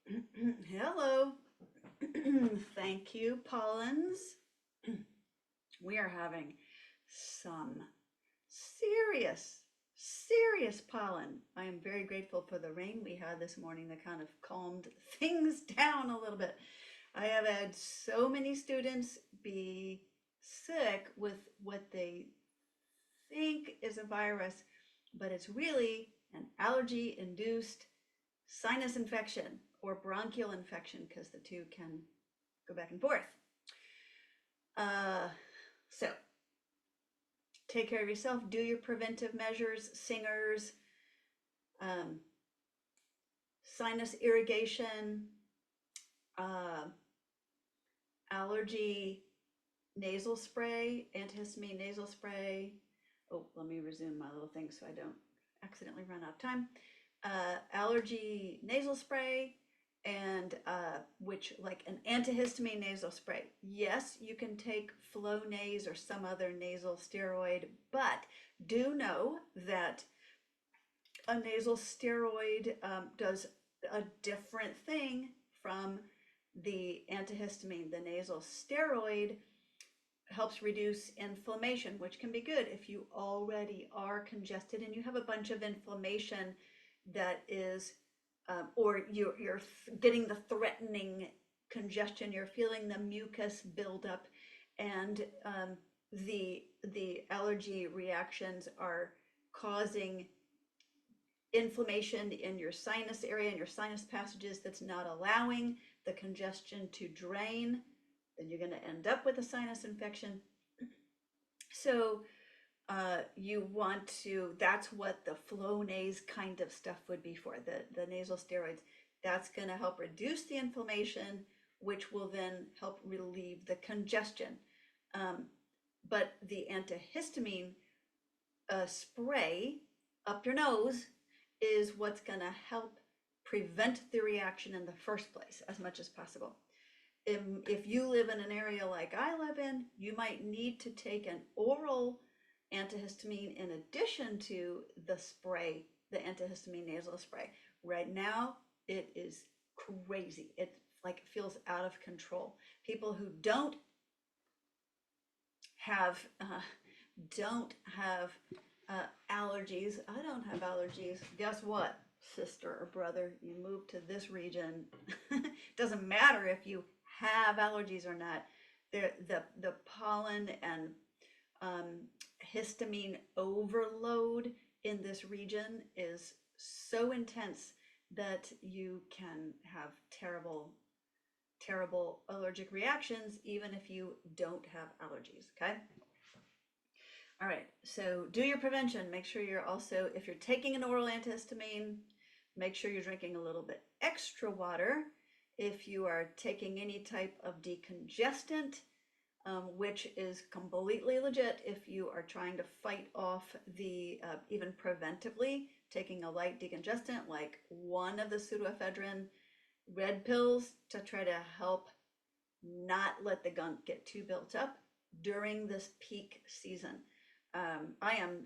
Hello. Thank you, Pollens. We are having some serious, serious pollen. I am very grateful for the rain we had this morning that kind of calmed things down a little bit. I have had so many students be sick with what they think is a virus, but it's really an allergy induced sinus infection or bronchial infection because the two can go back and forth. Uh, so take care of yourself, do your preventive measures, singers, um, sinus irrigation, uh, allergy nasal spray, antihistamine nasal spray. Oh, let me resume my little thing so I don't accidentally run out of time. Allergy nasal spray, and which like an antihistamine nasal spray. Yes, you can take Flonase or some other nasal steroid, but do know that a nasal steroid does a different thing from the antihistamine. The nasal steroid helps reduce inflammation, which can be good if you already are congested and you have a bunch of inflammation that is, or you're getting the threatening congestion, you're feeling the mucus buildup, and the allergy reactions are causing inflammation in your sinus area and your sinus passages that's not allowing the congestion to drain, then you're going to end up with a sinus infection. So you want to, that's what the Flonase kind of stuff would be for, the nasal steroids. That's going to help reduce the inflammation, which will then help relieve the congestion. But the antihistamine spray up your nose is what's going to help prevent the reaction in the first place as much as possible. If you live in an area like I live in, you might need to take an oral antihistamine in addition to the spray, the antihistamine nasal spray. Right now, it is crazy. It like feels out of control. People who have don't have allergies. I don't have allergies. Guess what, sister or brother? You moved to this region. Doesn't matter if you have allergies or not. The pollen and histamine overload in this region is so intense that you can have terrible, terrible allergic reactions even if you don't have allergies, okay? All right, so do your prevention. Make sure you're also, if you're taking an oral antihistamine, make sure you're drinking a little bit extra water. If you are taking any type of decongestant, which is completely legit if you are trying to fight off the, even preventively, taking a light decongestant like one of the pseudoephedrine red pills to try to help not let the gunk get too built up during this peak season. I am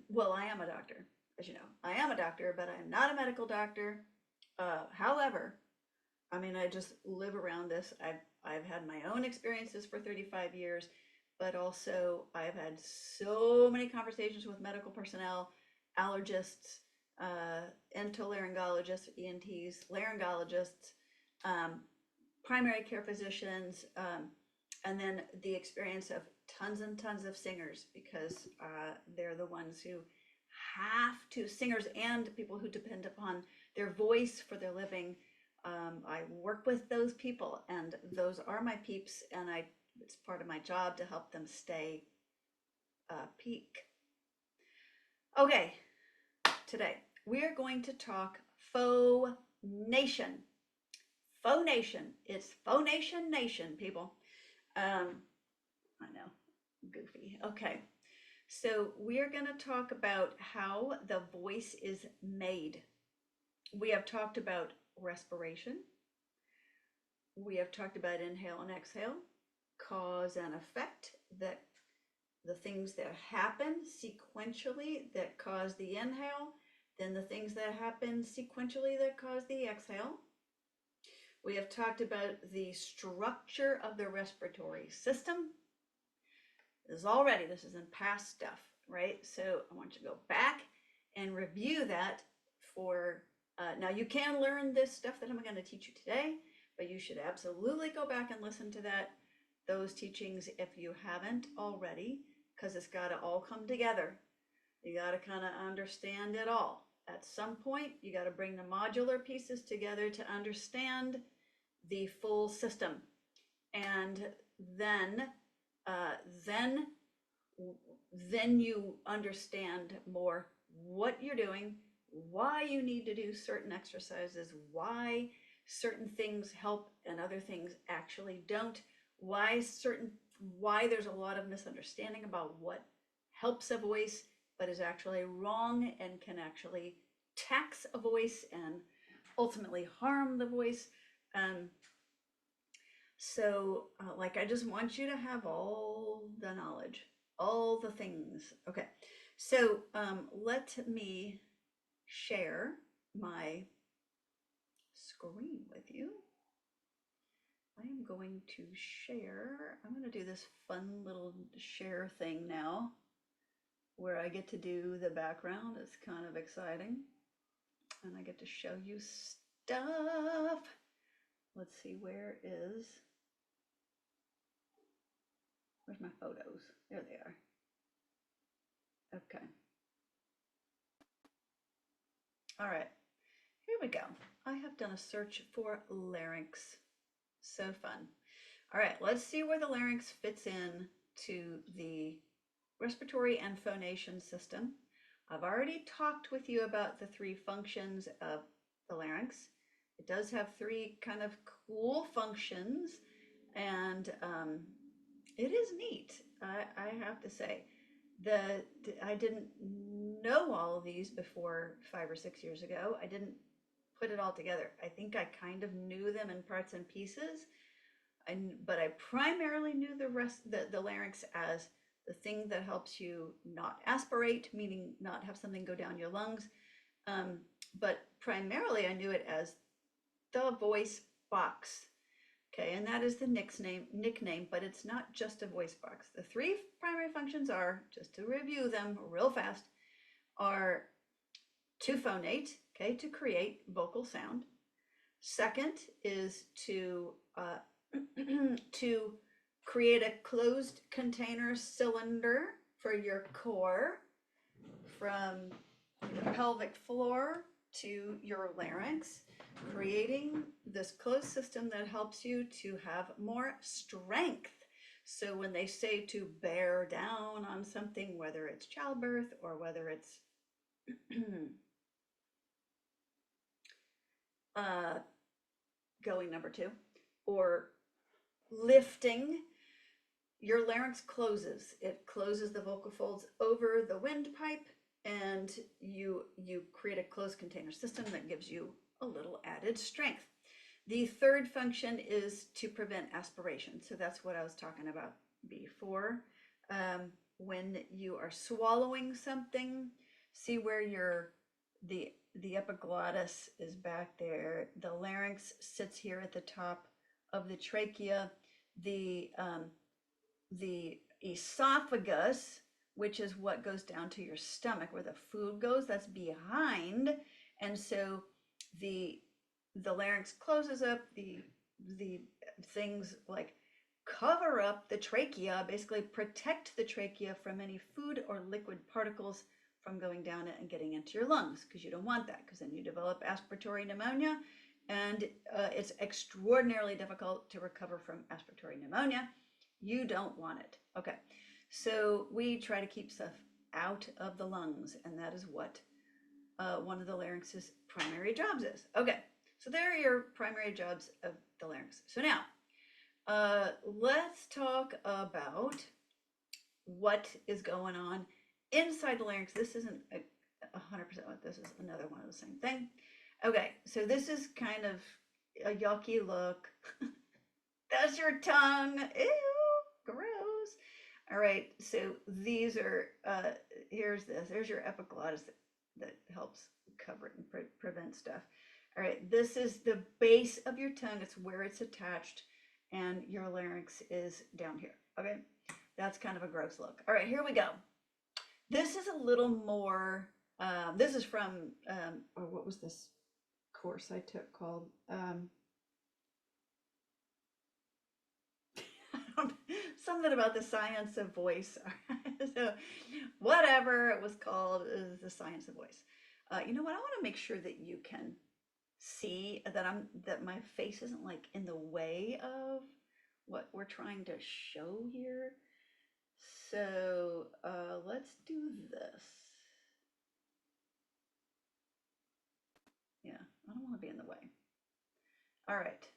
a doctor, as you know. I am a doctor, but I'm not a medical doctor. However, I mean, I just live around this. I've had my own experiences for 35 years, but also I've had so many conversations with medical personnel, allergists, otolaryngologists, ENTs, laryngologists, primary care physicians, and then the experience of tons and tons of singers because they're the ones who have to, singers and people who depend upon their voice for their living. I work with those people and those are my peeps, and it's part of my job to help them stay peak. Okay, today we are going to talk phonation. Phonation. It's Phonation Nation, people. I know, goofy. Okay, so we are going to talk about how the voice is made. We have talked about respiration. We have talked about inhale and exhale, cause and effect, that the things that happen sequentially that cause the inhale, then the things that happen sequentially that cause the exhale. We have talked about the structure of the respiratory system. This is in past stuff, right? So I want you to go back and review that for, now you can learn this stuff that I'm going to teach you today, but you should absolutely go back and listen to those teachings if you haven't already, because it's got to all come together. You got to kind of understand it all. At some point, you got to bring the modular pieces together to understand the full system. And then you understand more what you're doing, why you need to do certain exercises, why certain things help and other things actually don't, why there's a lot of misunderstanding about what helps a voice but is actually wrong and can actually tax a voice and ultimately harm the voice. Like, I just want you to have all the knowledge, all the things. Okay, so let me share my screen with you. I am going to share, I'm going to do this fun little share thing now where I get to do the background. It's kind of exciting. And I get to show you stuff. Let's see, where's my photos? There they are. Okay. All right, here we go. I have done a search for larynx. So fun. All right, let's see where the larynx fits in to the respiratory and phonation system. I've already talked with you about the three functions of the larynx. It does have three kind of cool functions, and it is neat, I have to say. I didn't know all of these before 5 or 6 years ago. I didn't put it all together. I think I kind of knew them in parts and pieces, but I primarily knew the larynx as the thing that helps you not aspirate, meaning not have something go down your lungs. But primarily I knew it as the voice box. Okay, and that is the nickname, but it's not just a voice box. The three primary functions are, just to review them real fast, are to phonate, okay, to create vocal sound. Second is to to create a closed container cylinder for your core from your pelvic floor to your larynx, creating this closed system that helps you to have more strength. So when they say to bear down on something, whether it's childbirth or whether it's going number 2, or lifting, your larynx closes. It closes the vocal folds over the windpipe, and you create a closed container system that gives you a little added strength. The third function is to prevent aspiration. So that's what I was talking about before. When you are swallowing something, see where the epiglottis is back there. The larynx sits here at the top of the trachea. The esophagus, which is what goes down to your stomach, where the food goes, that's behind. And so the larynx closes up, the things like cover up the trachea, basically protect the trachea from any food or liquid particles from going down it and getting into your lungs, because you don't want that, because then you develop aspiratory pneumonia, and it's extraordinarily difficult to recover from aspiratory pneumonia. You don't want it. Okay, so we try to keep stuff out of the lungs, and that is what one of the larynx's primary jobs is. Okay, so there are your primary jobs of the larynx. So now, let's talk about what is going on inside the larynx. This isn't 100% what this is, another one of the same thing. Okay, so this is kind of a yucky look. That's your tongue. Ew, gross. All right, so these are, there's your epiglottis that helps cover it and prevent stuff. All right, this is the base of your tongue. It's where it's attached, and your larynx is down here. Okay, that's kind of a gross look. All right, here we go. This is a little more, this is from, or what was this course I took called? Something about the science of voice. So, whatever it was called, is the science of voice. You know what? I want to make sure that you can see that my face isn't like in the way of what we're trying to show here. So let's do this. Yeah, I don't want to be in the way. All right,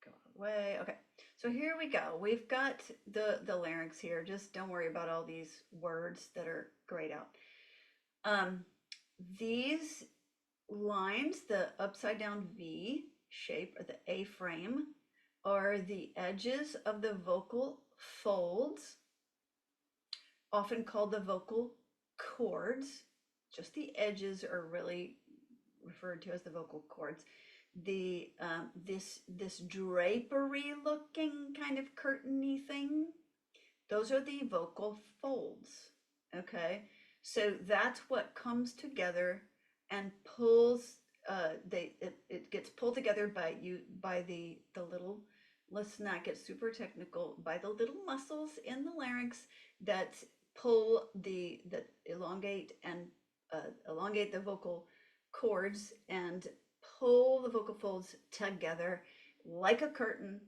go away. Okay, so here we go. We've got the larynx here. Just don't worry about all these words that are grayed out. These lines, the upside down V shape or the A frame, are the edges of the vocal folds, often called the vocal cords. Just the edges are really referred to as the vocal cords. The this drapery looking kind of curtainy thing, those are the vocal folds. Okay, so that's what comes together and pulls. It gets pulled together by the little. Let's not get super technical. By the little muscles in the larynx that pull that elongate and elongate the vocal cords and pull the vocal folds together like a curtain,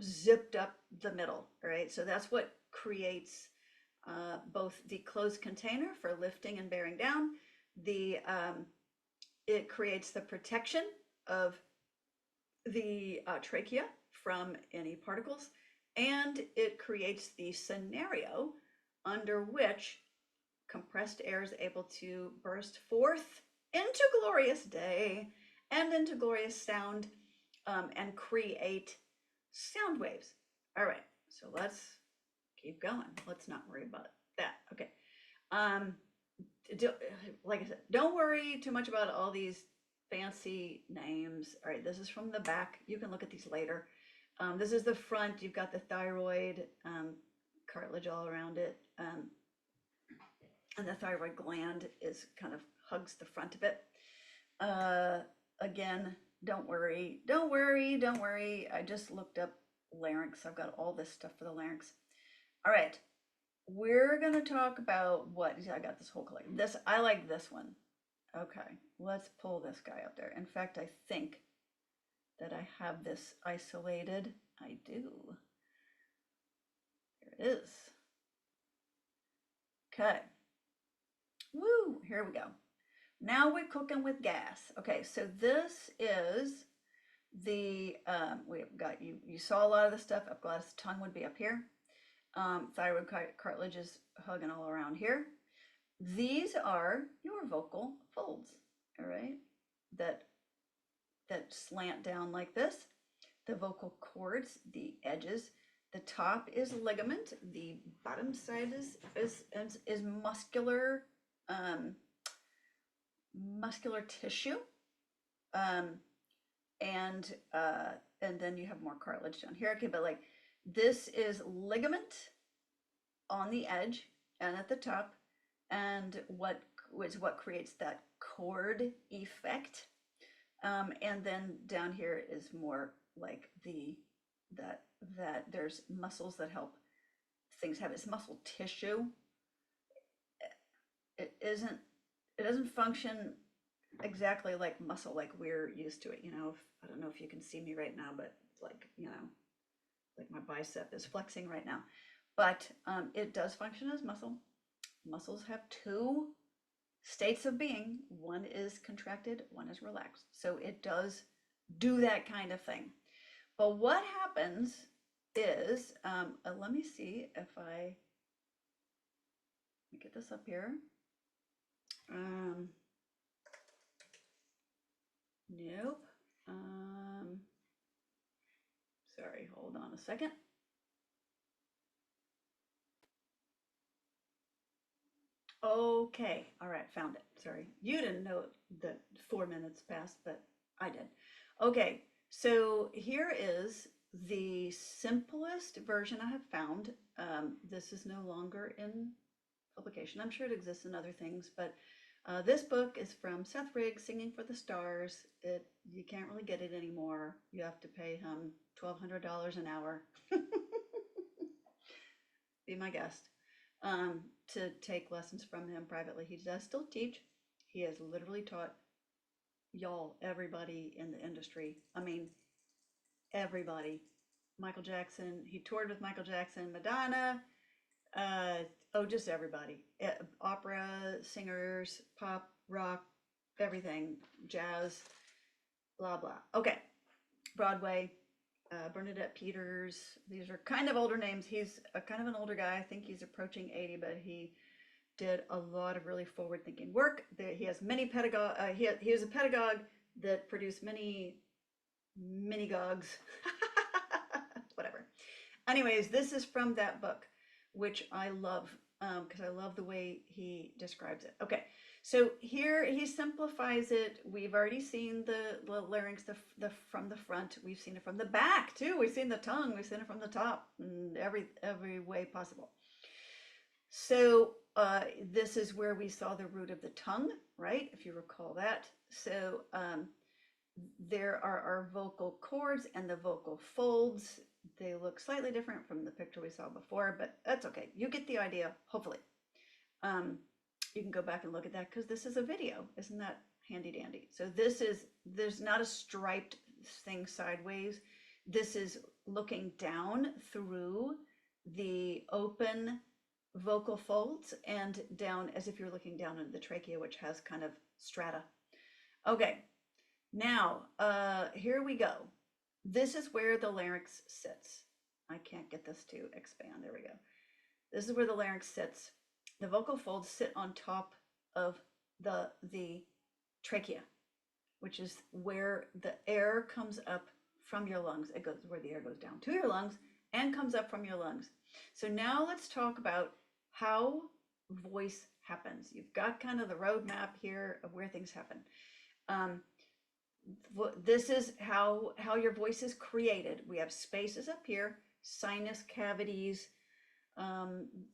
zipped up the middle. Right, so that's what creates both the closed container for lifting and bearing down. It creates the protection of the trachea from any particles, and it creates the scenario under which compressed air is able to burst forth into glorious day and into glorious sound, and create sound waves. All right, so let's keep going. Let's not worry about that. Okay. Like I said, don't worry too much about all these fancy names. All right, this is from the back. You can look at these later. This is the front. You've got the thyroid cartilage all around it. And the thyroid gland is kind of hugs the front of it. Again, don't worry. I just looked up larynx. I've got all this stuff for the larynx. All right, we're gonna talk about what I got this whole collection. I like this one. Okay, let's pull this guy up there. In fact, I think that I have this isolated. I do. Here it is. Okay. Woo, here we go. Now we're cooking with gas. Okay, so this is the, we've got, you saw a lot of the stuff. Epiglottis tongue would be up here. Thyroid cartilage is hugging all around here. These are your vocal folds, all right, that slant down like this. The vocal cords, the edges. The top is ligament. The bottom side is muscular muscular tissue, and then you have more cartilage down here. Okay, but like this is ligament on the edge and at the top, and what creates that cord effect. And then down here is more like that there's muscles that help things have its muscle tissue. It doesn't function exactly like muscle like we're used to it. I don't know if you can see me right now, but like, like my bicep is flexing right now. But it does function as muscle. Muscles have two states of being. One is contracted, one is relaxed. So it does do that kind of thing. But what happens is, let me see if let me get this up here. Nope. Sorry, hold on a second. Okay, all right, found it. Sorry, you didn't know that 4 minutes passed, but I did. Okay, so here is the simplest version I have found. This is no longer in publication. I'm sure it exists in other things, but this book is from Seth Riggs, Singing for the Stars. You can't really get it anymore. You have to pay him $1,200 an hour. Be my guest. To take lessons from him privately. He does still teach. He has literally taught y'all, everybody in the industry. I mean, everybody. Michael Jackson, he toured with Michael Jackson, Madonna, uh, oh, just everybody. Opera, singers, pop, rock, everything, jazz, blah, blah. Okay, Broadway, Bernadette Peters. These are kind of older names. He's a kind of an older guy. I think he's approaching 80, but he did a lot of really forward-thinking work. He has many pedagogue. He was a pedagogue that produced many mini-gogs. Whatever. Anyways, this is from that book, which I love because I love the way he describes it. Okay, so here he simplifies it. We've already seen the larynx from the front. We've seen it from the back too. We've seen the tongue. We've seen it from the top. Every way possible. So this is where we saw the root of the tongue, right? If you recall that. So there are our vocal cords and the vocal folds. They look slightly different from the picture we saw before, but that's okay. You get the idea, hopefully. You can go back and look at that because this is a video. Isn't that handy dandy? So there's not a striped thing sideways. This is looking down through the open vocal folds and down as if you're looking down into the trachea, which has kind of strata. Okay, now here we go. This is where the larynx sits. I can't get this to expand. There we go. This is where the larynx sits. The vocal folds sit on top of the trachea, which is where the air comes up from your lungs. It goes where the air goes down to your lungs and comes up from your lungs. So now let's talk about how voice happens. You've got kind of the roadmap here of where things happen. This is how your voice is created. We have spaces up here, sinus cavities.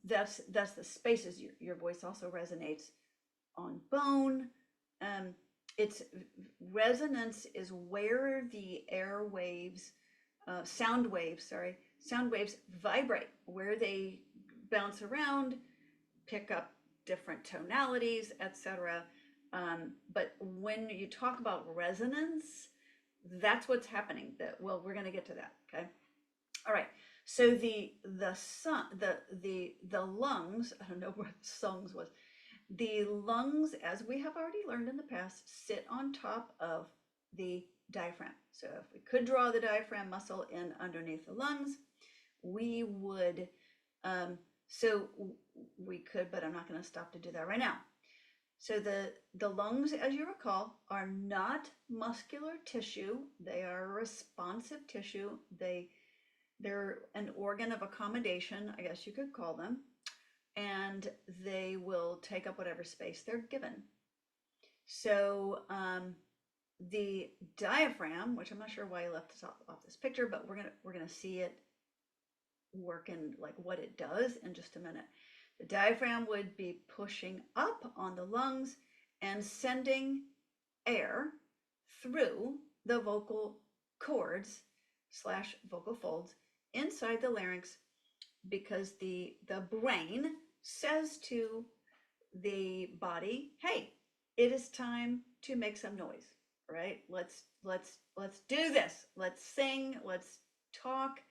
That's the spaces. Your voice also resonates on bone. It's resonance is where the air waves, sound waves vibrate, where they bounce around, pick up different tonalities, etc. But when you talk about resonance, that's what's happening. Well, we're going to get to that. Okay. All right. So the lungs. I don't know where the songs was. The lungs, as we have already learned in the past, sit on top of the diaphragm. So if we could draw the diaphragm muscle in underneath the lungs, we would. So we could, but I'm not going to stop to do that right now. So the lungs, as you recall, are not muscular tissue. They are responsive tissue. They're an organ of accommodation, I guess you could call them, and they will take up whatever space they're given. So the diaphragm, which I'm not sure why I left this off this picture, but we're gonna see it work in like what it does in just a minute. The diaphragm would be pushing up on the lungs and sending air through the vocal cords / vocal folds inside the larynx, because the brain says to the body, hey, it is time to make some noise, right? Let's do this. Let's sing, let's talk,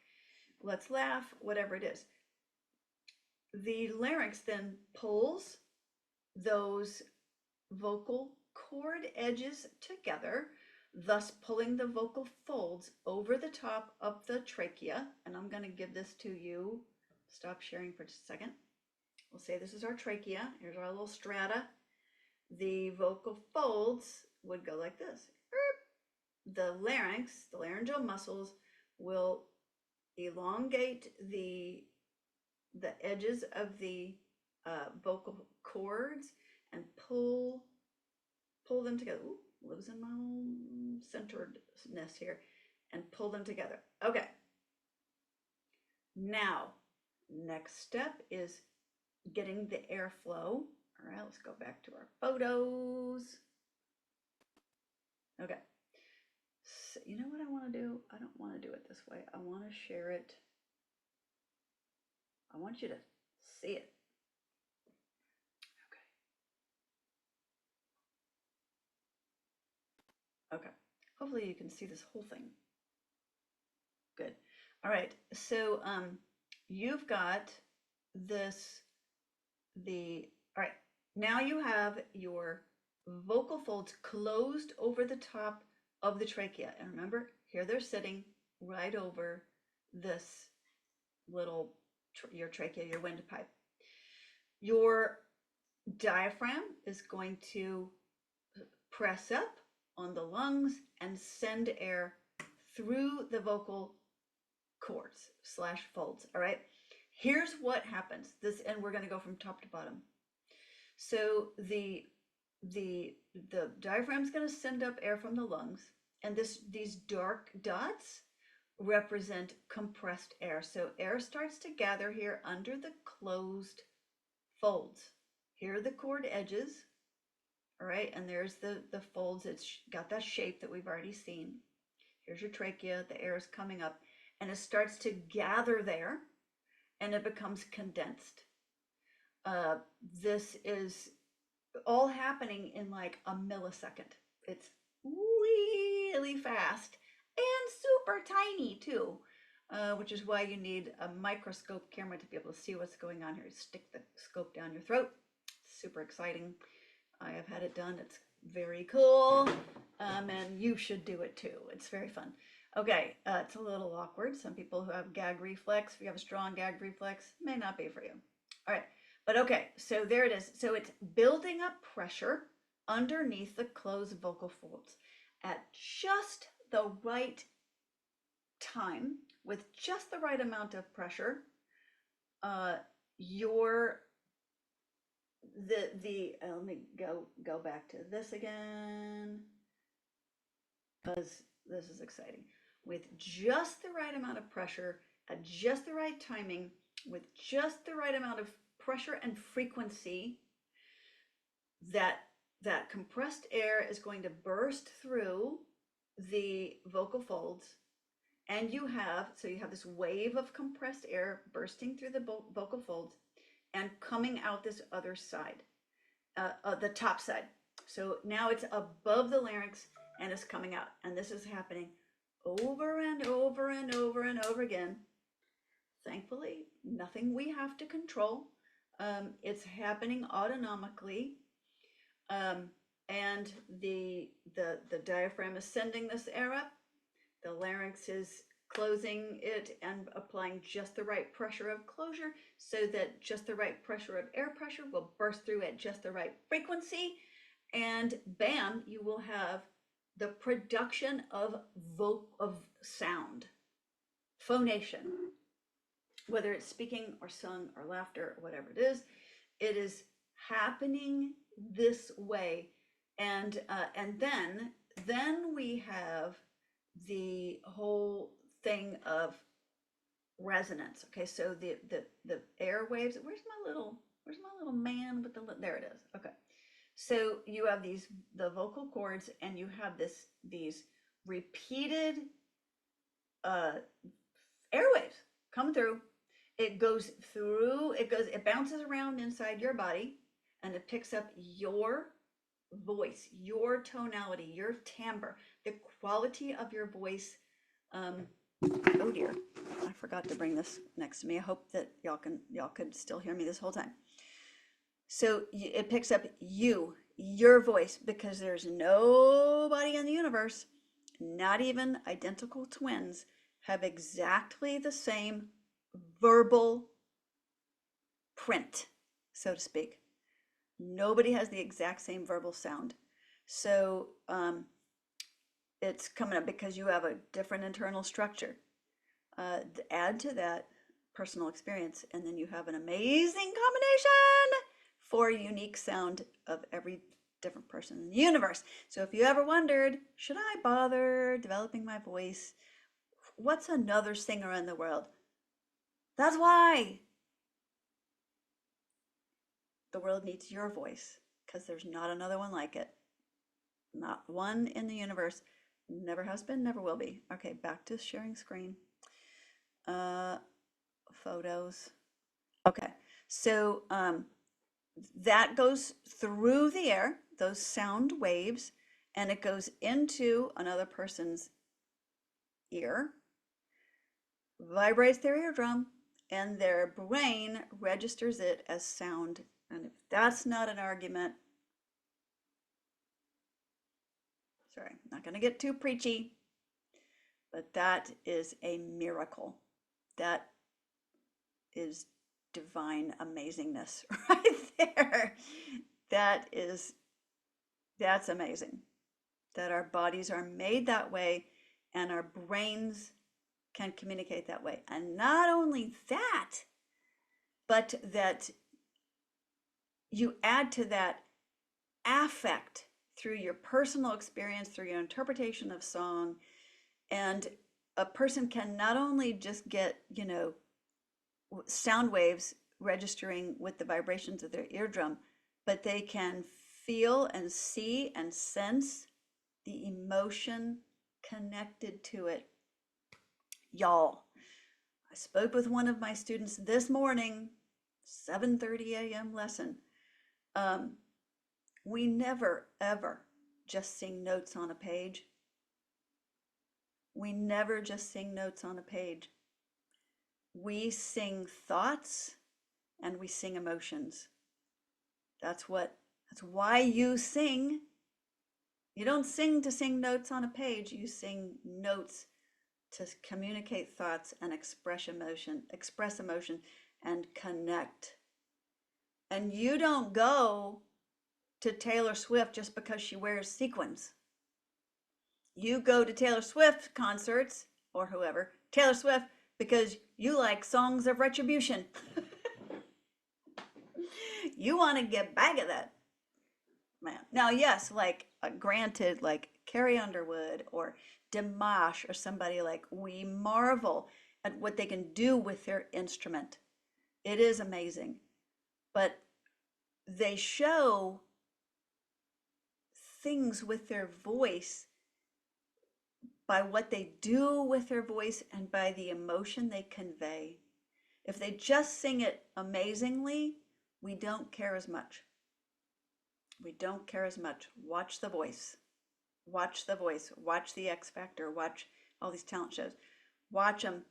let's laugh, whatever it is. The larynx then pulls those vocal cord edges together, thus pulling the vocal folds over the top of the trachea. And I'm going to give this to you. Stop sharing for just a second. We'll say this is our trachea. Here's our little strata. The vocal folds would go like this. The larynx, the laryngeal muscles, will elongate the edges of the vocal cords and pull them together. Ooh, losing my own centeredness here, and pull them together. Okay. Now, next step is getting the airflow. All right, let's go back to our photos. Okay. So, you know what I want to do? I don't want to do it this way. I want to share it. I want you to see it. Okay. Okay. Hopefully you can see this whole thing. Good. All right. So you've got this, all right. Now you have your vocal folds closed over the top of the trachea. And remember, here they're sitting right over this little, your trachea, your windpipe. Your diaphragm is going to press up on the lungs and send air through the vocal cords / folds. All right. Here's what happens. This, and we're going to go from top to bottom. So the diaphragm is going to send up air from the lungs, and these dark dots represent compressed air. So air starts to gather here under the closed folds. Here are the cord edges. All right, and there's the folds. It's got that shape that we've already seen. Here's your trachea. The air is coming up, and it starts to gather there, and it becomes condensed. This is all happening in like a millisecond. It's really fast and super tiny too, which is why you need a microscope camera to be able to see what's going on here. Stick the scope down your throat. It's super exciting. I have had it done. It's very cool, and you should do it too. It's very fun. Okay, it's a little awkward. Some people who have gag reflex, if you have a strong gag reflex, may not be for you. All right, but okay, so there it is. So it's building up pressure underneath the closed vocal folds at just the right time, with just the right amount of pressure. Let me go back to this again, because this is exciting. With just the right amount of pressure at just the right timing, with just the right amount of pressure and frequency, that compressed air is going to burst through the vocal folds, and you have this wave of compressed air bursting through the vocal folds and coming out this other side, the top side. So now it's above the larynx and it's coming out, and this is happening over and over and over and over again. Thankfully, nothing we have to control. It's happening autonomically, and the diaphragm is sending this air up. The larynx is closing it and applying just the right pressure of closure, so that just the right pressure of air pressure will burst through at just the right frequency, and bam, you will have the production of sound, phonation. Whether it's speaking or sung or laughter or whatever it is happening this way, and then we have the whole thing of resonance. Okay, so the airwaves. Where's my little man with the, there it is. Okay, so you have the vocal cords, and you have these repeated airwaves come through. It bounces around inside your body, and it picks up your voice, your tonality, your timbre, the quality of your voice. Oh dear, I forgot to bring this next to me. I hope that y'all could still hear me this whole time. So it picks up your voice, because there's nobody in the universe, not even identical twins, have exactly the same verbal print, so to speak. Nobody has the exact same verbal sound. So it's coming up because you have a different internal structure. Add to that personal experience, and then you have an amazing combination for a unique sound of every different person in the universe. So if you ever wondered, should I bother developing my voice? What's another singer in the world? That's why the world needs your voice, because there's not another one like it. Not one in the universe. Never has been, never will be. Okay, back to sharing screen. Photos. Okay, so that goes through the air, those sound waves, and it goes into another person's ear, vibrates their eardrum, and their brain registers it as sound. And if that's not an argument, sorry, I'm not going to get too preachy, but that is a miracle. That is divine amazingness right there. That's amazing. That our bodies are made that way and our brains can communicate that way. And not only that, but that you add to that affect through your personal experience, through your interpretation of song. And a person can not only just get, sound waves registering with the vibrations of their eardrum, but they can feel and see and sense the emotion connected to it. Y'all, I spoke with one of my students this morning, 7:30 a.m. lesson. We never, ever just sing notes on a page. We never just sing notes on a page. We sing thoughts and we sing emotions. That's why you sing. You don't sing to sing notes on a page. You sing notes to communicate thoughts and express emotion and connect. And you don't go to Taylor Swift just because she wears sequins. You go to Taylor Swift concerts, or whoever, Taylor Swift, because you like songs of retribution. You want to get back at that man. Now, yes, like granted, like Carrie Underwood or Dimash or somebody, like, we marvel at what they can do with their instrument. It is amazing. But they show things with their voice by what they do with their voice and by the emotion they convey. If they just sing it amazingly, we don't care as much. We don't care as much. Watch The Voice. Watch The Voice. Watch The X Factor. Watch all these talent shows. Watch them.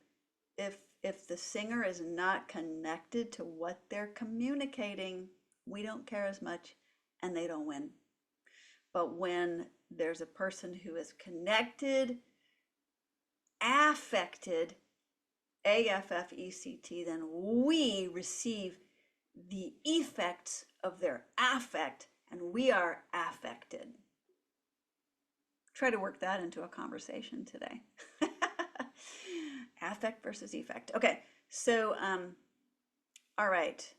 If the singer is not connected to what they're communicating, we don't care as much and they don't win. But when there's a person who is connected, affected, AFFECT, then we receive the effects of their affect and we are affected. Try to work that into a conversation today. Affect versus effect. Okay, so, all right.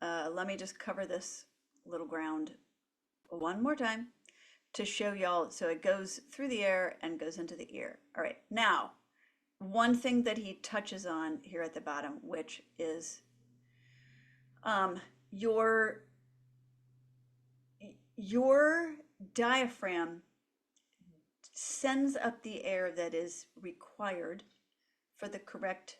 Let me just cover this little ground one more time to show y'all. So it goes through the air and goes into the ear. All right, now, one thing that he touches on here at the bottom, which is your diaphragm sends up the air that is required for the correct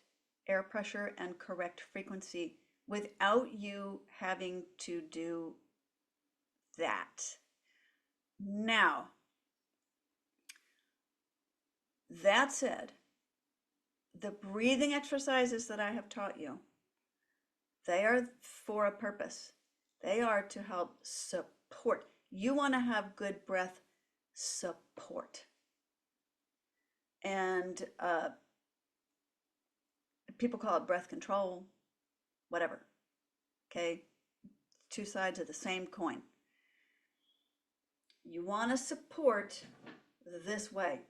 air pressure and correct frequency without you having to do that. Now, that said, the breathing exercises that I have taught you, they are for a purpose. They are to help support. You want to have good breath support. And people call it breath control, whatever. Okay, two sides of the same coin. You want to support this way.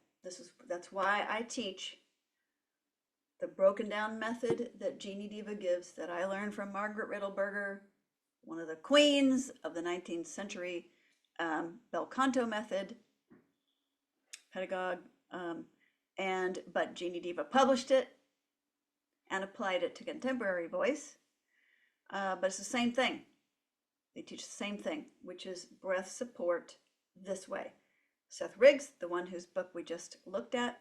That's why I teach the broken down method that Jeannie Diva gives, that I learned from Margaret Riddleberger, one of the queens of the 19th century. bel canto method, pedagogue, but Jeannie Diva published it and applied it to contemporary voice. But it's the same thing. They teach the same thing, which is breath support this way. Seth Riggs, the one whose book we just looked at,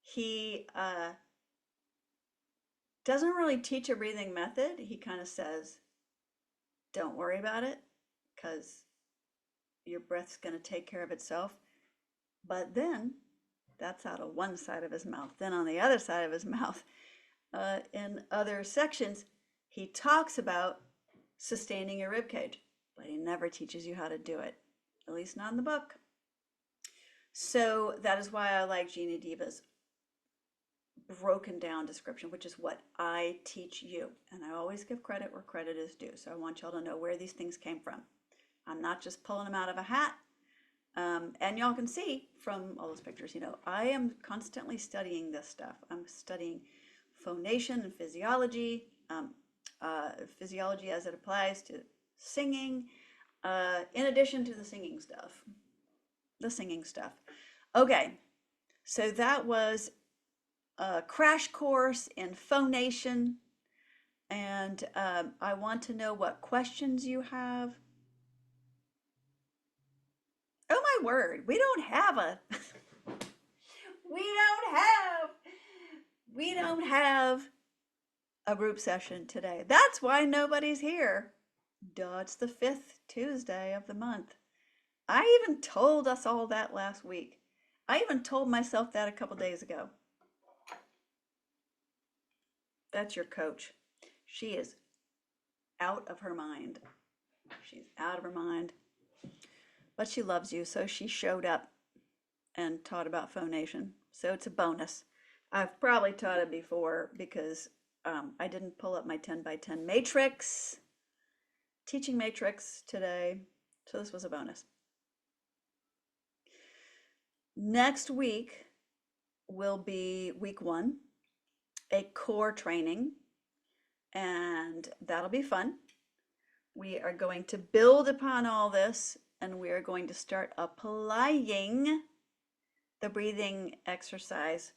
he doesn't really teach a breathing method. He kind of says, don't worry about it because your breath's going to take care of itself. But then that's out of one side of his mouth. Then on the other side of his mouth, in other sections, he talks about sustaining your rib cage, but he never teaches you how to do it, at least not in the book. So that is why I like Jeannie Diva's broken down description, which is what I teach you. And I always give credit where credit is due. So I want y'all to know where these things came from. I'm not just pulling them out of a hat. And y'all can see from all those pictures, you know, I am constantly studying this stuff. I'm studying phonation and physiology, physiology as it applies to singing, in addition to the singing stuff. Okay, so that was a crash course in phonation, and I want to know what questions you have. Oh my word, we don't have a group session today. That's why nobody's here. Duh, it's the 5th Tuesday of the month. I even told us all that last week. I even told myself that a couple days ago. That's your coach. She is out of her mind. She's out of her mind. But she loves you, so she showed up and taught about phonation. So it's a bonus. I've probably taught it before because I didn't pull up my 10 by 10 matrix, teaching matrix today. So this was a bonus. Next week will be week 1, a core training, and that'll be fun. We are going to build upon all this, and we are going to start applying the breathing exercise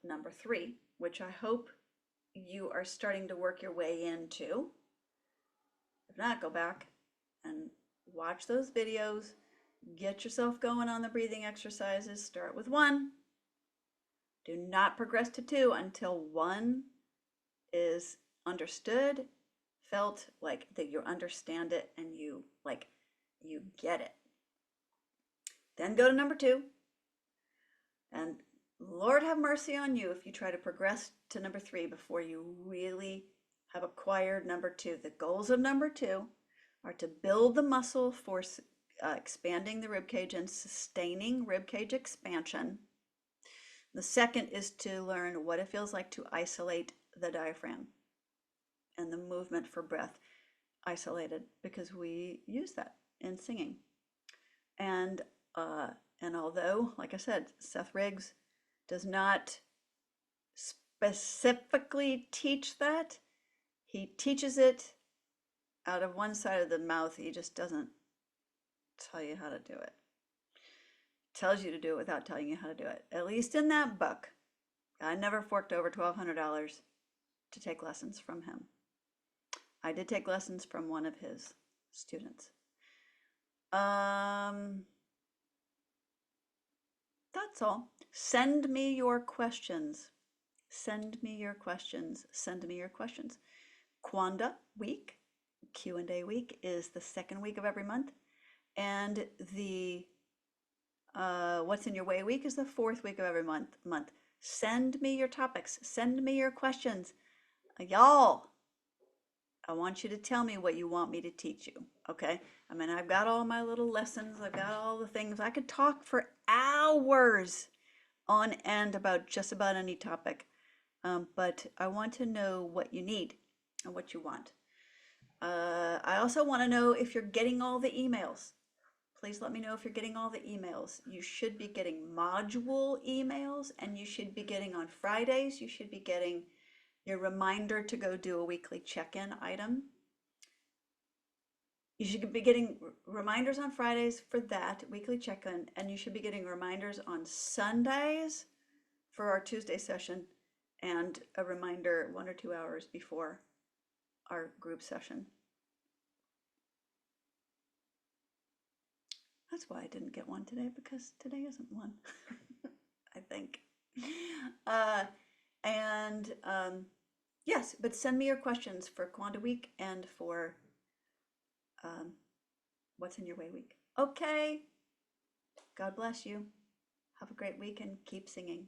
number 3, which I hope you are starting to work your way into. If not, go back and watch those videos. Get yourself going on the breathing exercises. Start with 1. Do not progress to 2 until 1 is understood, felt like that you understand it and you get it. Then go to number 2. And Lord have mercy on you if you try to progress to number 3 before you really have acquired number 2. The goals of number 2 are to build the muscle for expanding the rib cage and sustaining rib cage expansion. The second is to learn what it feels like to isolate the diaphragm and the movement for breath isolated, because we use that in singing. And although, like I said, Seth Riggs does not specifically teach that, he teaches it out of one side of the mouth. He just doesn't tell you how to do it. Tells you to do it without telling you how to do it. At least in that book. I never forked over $1,200 to take lessons from him. I did take lessons from one of his students. That's all. Send me your questions. Send me your questions. Send me your questions. Quanda week, Q&A week, is the 2nd week of every month. And the What's in Your Way week is the 4th week of every month. Send me your topics. Send me your questions. Y'all, I want you to tell me what you want me to teach you, okay? I mean, I've got all my little lessons. I've got all the things. I could talk for hours on end about just about any topic, but I want to know what you need and what you want. I also want to know if you're getting all the emails. Please let me know if you're getting all the emails. You should be getting module emails, and you should be getting on Fridays. You should be getting your reminder to go do a weekly check-in item. You should be getting reminders on Fridays for that weekly check-in, and you should be getting reminders on Sundays for our Tuesday session and a reminder 1 or 2 hours before our group session. That's why I didn't get one today, because today isn't one, I think. Uh, and yes, but send me your questions for Quanta Week and for What's in Your Way Week. Okay. God bless you. Have a great week and keep singing.